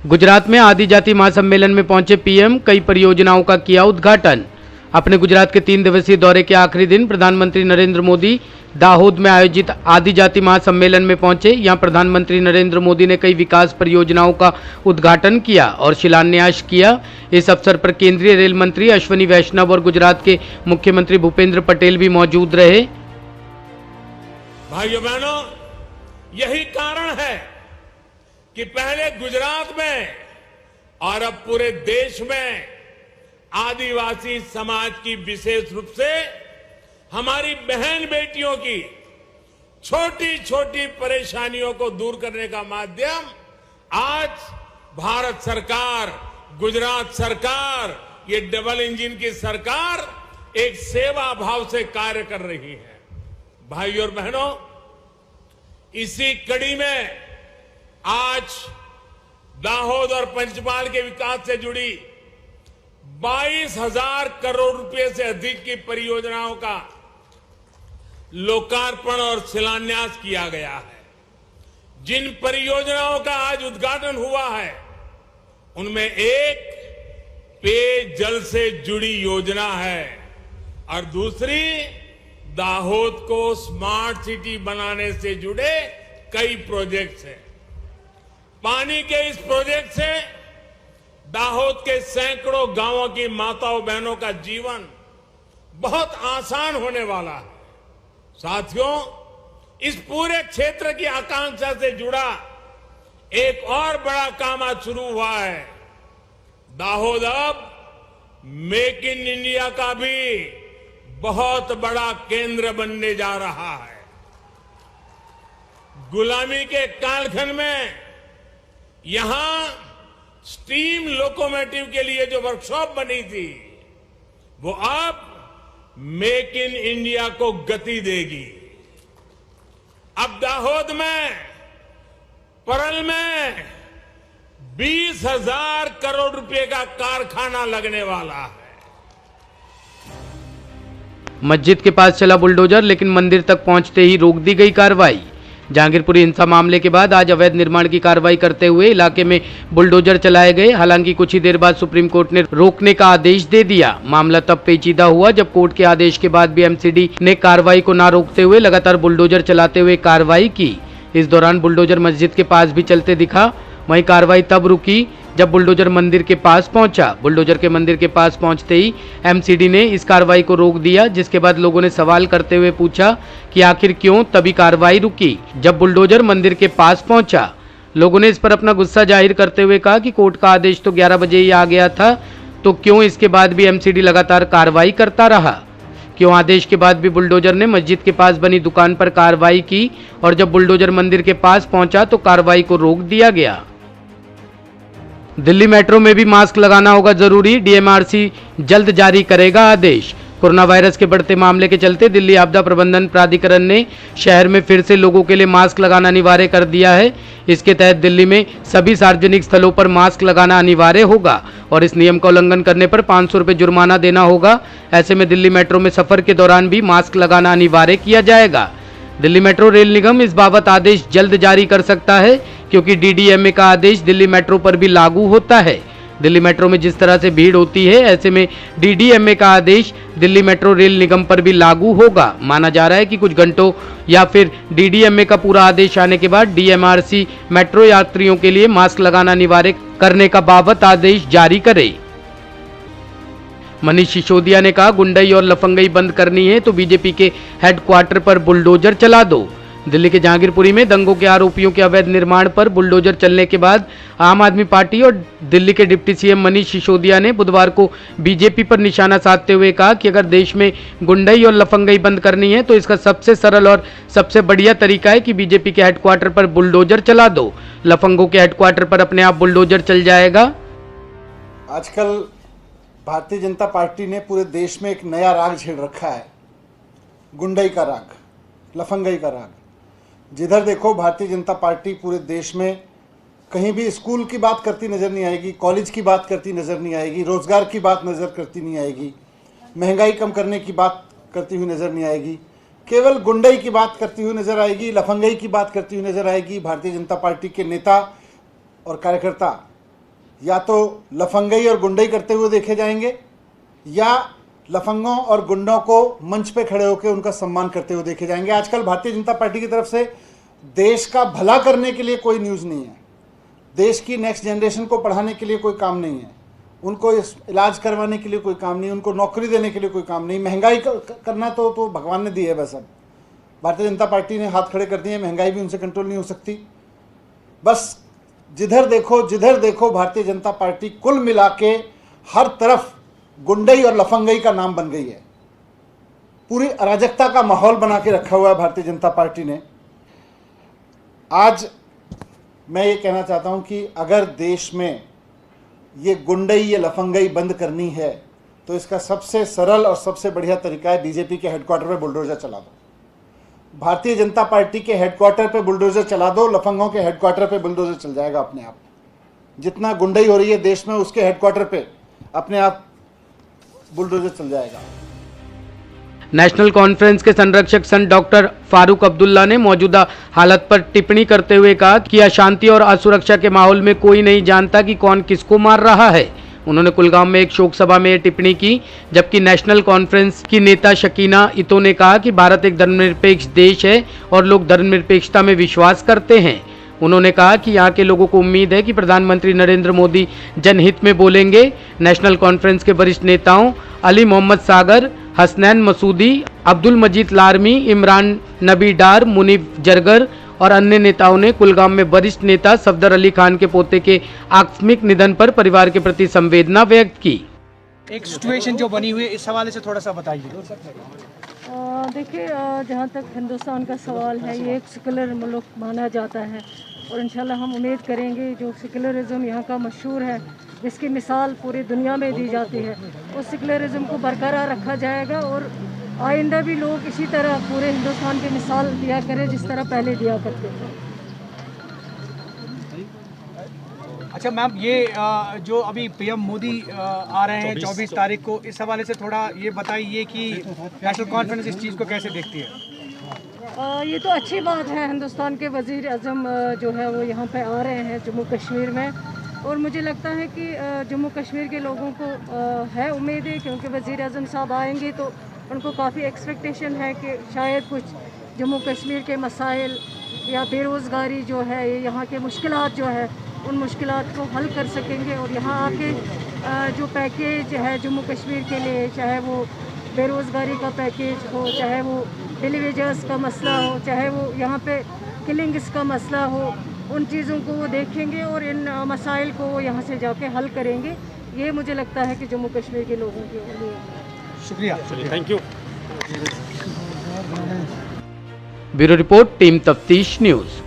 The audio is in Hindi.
गुजरात में आदिजाति महासम्मेलन में पहुंचे पीएम, कई परियोजनाओं का किया उद्घाटन। अपने गुजरात के 3 दिवसीय दौरे के आखिरी दिन प्रधानमंत्री नरेंद्र मोदी दाहोद में आयोजित आदिजाति महासम्मेलन में पहुंचे। यहां प्रधानमंत्री नरेंद्र मोदी ने कई विकास परियोजनाओं का उद्घाटन किया और शिलान्यास किया। इस अवसर पर केंद्रीय रेल मंत्री अश्विनी वैष्णव और गुजरात के मुख्यमंत्री भूपेंद्र पटेल भी मौजूद रहे। भाइयों बहनों, यही कारण है कि पहले गुजरात में और अब पूरे देश में आदिवासी समाज की विशेष रूप से हमारी बहन बेटियों की छोटी छोटी परेशानियों को दूर करने का माध्यम आज भारत सरकार, गुजरात सरकार, ये डबल इंजन की सरकार एक सेवा भाव से कार्य कर रही है। भाइयों और बहनों, इसी कड़ी में आज दाहोद और पंचमहाल के विकास से जुड़ी 22,000 करोड़ रुपए से अधिक की परियोजनाओं का लोकार्पण और शिलान्यास किया गया है। जिन परियोजनाओं का आज उद्घाटन हुआ है, उनमें एक पेयजल से जुड़ी योजना है और दूसरी दाहोद को स्मार्ट सिटी बनाने से जुड़े कई प्रोजेक्ट्स हैं। पानी के इस प्रोजेक्ट से दाहोद के सैकड़ों गांवों की माताओं बहनों का जीवन बहुत आसान होने वाला है। साथियों, इस पूरे क्षेत्र की आकांक्षा से जुड़ा एक और बड़ा काम आज शुरू हुआ है। दाहोद अब मेक इन इंडिया का भी बहुत बड़ा केंद्र बनने जा रहा है। गुलामी के कालखंड में यहां स्टीम लोकोमोटिव के लिए जो वर्कशॉप बनी थी, वो अब मेक इन इंडिया को गति देगी। अब दाहोद में, परल में 20,000 करोड़ रुपए का कारखाना लगने वाला है। मस्जिद के पास चला बुलडोजर, लेकिन मंदिर तक पहुंचते ही रोक दी गई कार्रवाई। जहांगीरपुरी हिंसा मामले के बाद आज अवैध निर्माण की कार्रवाई करते हुए इलाके में बुलडोजर चलाए गए। हालांकि कुछ ही देर बाद सुप्रीम कोर्ट ने रोकने का आदेश दे दिया। मामला तब पेचीदा हुआ जब कोर्ट के आदेश के बाद भी एमसीडी ने कार्रवाई को न रोकते हुए लगातार बुलडोजर चलाते हुए कार्रवाई की। इस दौरान बुलडोजर मस्जिद के पास भी चलते दिखा। वहीं कार्रवाई तब रुकी जब बुलडोजर मंदिर के पास पहुंचा। बुलडोजर के मंदिर के पास पहुंचते ही एमसीडी ने इस कार्रवाई को रोक दिया, जिसके बाद लोगों ने सवाल करते हुए पूछा कि आखिर क्यों, तभी कार्रवाई रुकी। जब बुलडोजर मंदिर के पास पहुंचा, लोगों ने इस पर अपना गुस्सा जाहिर करते हुए कहा कि कोर्ट का आदेश तो 11 बजे ही आ गया था, तो क्यों इसके बाद भी एमसीडी लगातार कार्रवाई करता रहा। क्यों आदेश के बाद भी बुलडोजर ने मस्जिद के पास बनी दुकान पर कार्रवाई की और जब बुलडोजर मंदिर के पास पहुंचा तो कार्रवाई को रोक दिया गया। दिल्ली मेट्रो में भी मास्क लगाना होगा जरूरी, डीएमआरसी जल्द जारी करेगा आदेश। कोरोना वायरस के बढ़ते मामले के चलते दिल्ली आपदा प्रबंधन प्राधिकरण ने शहर में फिर से लोगों के लिए मास्क लगाना अनिवार्य कर दिया है। इसके तहत दिल्ली में सभी सार्वजनिक स्थलों पर मास्क लगाना अनिवार्य होगा और इस नियम का उल्लंघन करने पर 500 रुपये जुर्माना देना होगा। ऐसे में दिल्ली मेट्रो में सफर के दौरान भी मास्क लगाना अनिवार्य किया जाएगा। दिल्ली मेट्रो रेल निगम इस बाबत आदेश जल्द जारी कर सकता है, क्योंकि डीडीएमए का आदेश दिल्ली मेट्रो पर भी लागू होता है। दिल्ली मेट्रो में जिस तरह से भीड़ होती है, ऐसे में डीडीएमए का आदेश दिल्ली मेट्रो रेल निगम पर भी लागू होगा। माना जा रहा है कि कुछ घंटों या फिर डीडीएमए का पूरा आदेश आने के बाद डीएमआरसी मेट्रो यात्रियों के लिए मास्क लगाना अनिवार्य करने का बाबत आदेश जारी करे। मनीष सिसोदिया ने कहा, गुंडई और लफंगई बंद करनी है तो बीजेपी के हेडक्वार्टर पर बुलडोजर चला दो। दिल्ली के जहांगीरपुरी में दंगों के आरोपियों के अवैध निर्माण पर बुलडोजर चलने के बाद आम आदमी पार्टी और दिल्ली के डिप्टी सीएम मनीष सिसोदिया ने बुधवार को बीजेपी पर निशाना साधते हुए कहा कि अगर देश में गुंडई और लफंगई बंद करनी है तो इसका सबसे सरल और सबसे बढ़िया तरीका है कि बीजेपी के हेडक्वार्टर पर बुलडोजर चला दो। लफंगों के हेडक्वार्टर पर अपने आप बुलडोजर चल जाएगा। आजकल भारतीय जनता पार्टी ने पूरे देश में एक नया राग छेड़ रखा है, गुंडई का राग, लफंगई का राग। जिधर देखो भारतीय जनता पार्टी पूरे देश में कहीं भी स्कूल की बात करती नजर नहीं आएगी, कॉलेज की बात करती नजर नहीं आएगी, रोजगार की बात नजर करती नहीं आएगी, महंगाई कम करने की बात करती हुई नजर नहीं आएगी। केवल गुंडई की बात करती हुई नजर आएगी, लफंगई की बात करती हुई नजर आएगी। भारतीय जनता पार्टी के नेता और कार्यकर्ता या तो लफंगई और गुंडई करते हुए देखे जाएंगे या लफंगों और गुंडों को मंच पे खड़े होकर उनका सम्मान करते हुए देखे जाएंगे। आजकल भारतीय जनता पार्टी की तरफ से देश का भला करने के लिए कोई न्यूज़ नहीं है, देश की नेक्स्ट जनरेशन को पढ़ाने के लिए कोई काम नहीं है, उनको इलाज करवाने के लिए कोई काम नहीं, उनको नौकरी देने के लिए कोई काम नहीं। महंगाई करना तो भगवान ने दी है, बस अब भारतीय जनता पार्टी ने हाथ खड़े कर दिए, महंगाई भी उनसे कंट्रोल नहीं हो सकती। बस जिधर देखो भारतीय जनता पार्टी कुल मिला के हर तरफ गुंडई और लफंगई का नाम बन गई है। पूरी अराजकता का माहौल बना के रखा हुआ है भारतीय जनता पार्टी ने। आज मैं ये कहना चाहता हूं कि अगर देश में ये गुंडई ये लफंगई बंद करनी है तो इसका सबसे सरल और सबसे बढ़िया तरीका है बीजेपी के हेडक्वार्टर पे बुलडोजर चला दो। भारतीय जनता पार्टी के हेडक्वार्टर पे बुलडोजर चला दो, लफंगों के हेडक्वार्टर पे बुलडोजर चल जाएगा अपने आप। जितना गुंडई हो रही है देश में उसके हेडक्वार्टर पे अपने आप बुलडोजर चल जाएगा। नेशनल कॉन्फ्रेंस के संरक्षक संत डॉक्टर फारूक अब्दुल्ला ने मौजूदा हालत पर टिप्पणी करते हुए कहा कि अशांति और असुरक्षा के माहौल में कोई नहीं जानता कि कौन किसको मार रहा है। उन्होंने कुलगाम में एक शोक सभा में ये टिप्पणी की, जबकि नेशनल कॉन्फ्रेंस की नेता शकीना इतो ने कहा कि भारत एक धर्मनिरपेक्ष देश है और लोग धर्मनिरपेक्षता में विश्वास करते हैं। उन्होंने कहा कि यहाँ के लोगों को उम्मीद है कि प्रधानमंत्री नरेंद्र मोदी जनहित में बोलेंगे। नेशनल कॉन्फ्रेंस के वरिष्ठ नेताओं अली मोहम्मद सागर, हसनैन मसूदी, अब्दुल मजीद लारमी, इमरान नबी डार, मुनीब जरगर और अन्य नेताओं ने कुलगाम में वरिष्ठ नेता सफदर अली खान के पोते के आकस्मिक निधन पर परिवार के प्रति संवेदना व्यक्त की। एक सिचुएशन जो बनी हुई है, इस हवाले से थोड़ा सा बताइए। देखिए, जहाँ तक हिंदुस्तान का सवाल है, ये एक सेकुलर मुल्क माना जाता है और इंशाल्लाह हम उम्मीद करेंगे जो सेकुलरिज्म यहाँ का मशहूर है, जिसकी मिसाल पूरी दुनिया में दी जाती है, उस सेकुलरिज्म को बरकरार रखा जाएगा और आइंदा भी लोग इसी तरह पूरे हिंदुस्तान की मिसाल दिया करें जिस तरह पहले दिया करते थे। अच्छा मैम, ये जो अभी पीएम मोदी आ रहे हैं 24 तारीख को, इस हवाले से थोड़ा ये बताइए कि नेशनल कॉन्फ्रेंस इस चीज़ को कैसे देखती है? ये तो अच्छी बात है, हिंदुस्तान के वज़ीर आज़म जो है वो यहाँ पे आ रहे हैं जम्मू कश्मीर में, और मुझे लगता है कि जम्मू कश्मीर के लोगों को है उम्मीद है, क्योंकि वज़ीर आज़म साहब आएंगे तो उनको काफ़ी एक्सपेक्टेशन है कि शायद कुछ जम्मू कश्मीर के मसाइल या बेरोज़गारी जो है, यहाँ के मुश्किलात जो है, उन मुश्किलात को हल कर सकेंगे। और यहाँ आके जो पैकेज है जम्मू कश्मीर के लिए, चाहे वो बेरोज़गारी का पैकेज हो, चाहे वो डेली वेजेस का मसला हो, चाहे वो यहाँ पे किलिंग्स का मसला हो, उन चीज़ों को वो देखेंगे और इन मसाइल को वो यहाँ से जाके हल करेंगे। ये मुझे लगता है कि जम्मू कश्मीर के लोगों के लिए। शुक्रिया, thank you. Bureau report, team तफ्तीश न्यूज़।